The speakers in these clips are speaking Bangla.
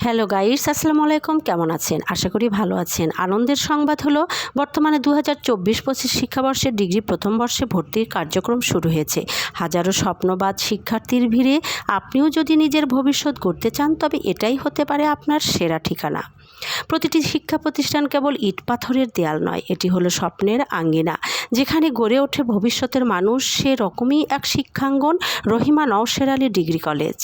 হ্যালো গাইস, আসসালামু আলাইকুম। কেমন আছেন? আশা করি ভালো আছেন। আনন্দের সংবাদ হলো বর্তমানে 2024-25 শিক্ষাবর্ষের ডিগ্রি প্রথম বর্ষে ভর্তির কার্যক্রম শুরু হয়েছে। হাজারো স্বপ্নবাদ শিক্ষার্থীর ভিড়ে আপনিও যদি নিজের ভবিষ্যৎ গড়তে চান, তবে এটাই হতে পারে আপনার সেরা ঠিকানা। প্রতিটি শিক্ষা প্রতিষ্ঠান কেবল ইট পাথরের দেয়াল নয়, এটি হলো স্বপ্নের আঙ্গিনা, যেখানে গড়ে ওঠে ভবিষ্যতের মানুষ। সেরকমই এক শিক্ষাঙ্গন রহিমা নওশের আলী ডিগ্রি কলেজ।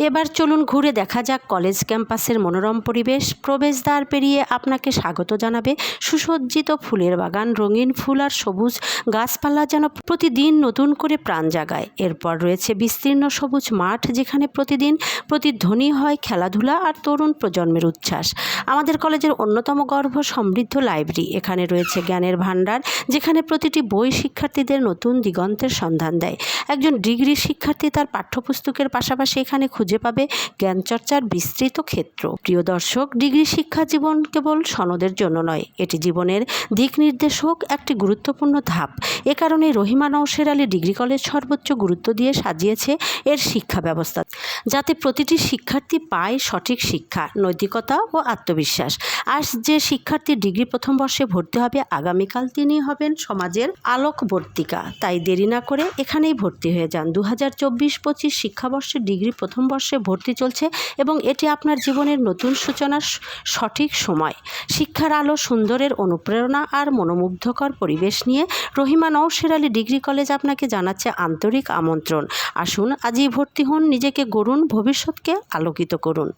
এবার চলুন ঘুরে দেখা যাক কলেজ ক্যাম্পাসের মনোরম পরিবেশ। প্রবেশদ্বার পেরিয়ে আপনাকে স্বাগত জানাবে সুসজ্জিত ফুলের বাগান, রঙিন ফুল আর সবুজ গাছপালা যেন প্রতিদিন নতুন করে প্রাণ জাগায়। এরপর রয়েছে বিস্তীর্ণ সবুজ মাঠ, যেখানে প্রতিদিন প্রতিধ্বনি হয় খেলাধুলা আর তরুণ প্রজন্মের উচ্ছ্বাস। আমাদের কলেজের অন্যতম গর্ব সমৃদ্ধ লাইব্রেরি। এখানে রয়েছে জ্ঞানের ভাণ্ডার, যেখানে প্রতিটি বই শিক্ষার্থীদের নতুন দিগন্তের সন্ধান দেয়। একজন ডিগ্রি শিক্ষার্থী তার পাঠ্যপুস্তকের পাশাপাশি এখানে খুঁজে পাবে জ্ঞানচর্চার বিস্তৃত ক্ষেত্র। প্রিয় দর্শক, ডিগ্রি শিক্ষা জীবন কেবল সনদের জন্য নয়, এটি জীবনের দিক নির্দেশক একটি গুরুত্বপূর্ণ ধাপ। এ কারণে রহিমা নওশের আলী ডিগ্রি কলেজ সর্বোচ্চ গুরুত্ব দিয়ে সাজিয়েছে এর শিক্ষা ব্যবস্থা, যাতে প্রতিটি শিক্ষার্থী পায় সঠিক শিক্ষা, নৈতিকতা ও আত্মবিশ্বাস। আজ যে শিক্ষার্থী ডিগ্রি প্রথম বর্ষে ভর্তি হবে, আগামীকাল তিনি হবেন সমাজের আলোকবর্তিকা। তাই দেরি না করে এখানেই ভর্তি হয়ে যান। 2024-25 শিক্ষাবর্ষে ডিগ্রি প্রথম বর্ষে ভর্তি চলছে এবং এটি আপনার জীবনের নতুন সূচনার সঠিক সময়। শিক্ষার আলো, সুন্দরের অনুপ্রেরণা আর মনোমুগ্ধকর পরিবেশ নিয়ে রহিমা নওশের আলী ডিগ্রি কলেজ আপনাকে জানাচ্ছে আন্তরিক আমন্ত্রণ। আসুন আজই ভর্তি হন, নিজেকে গড়ুন, ভবিষ্যৎকে আলোকিত করুন।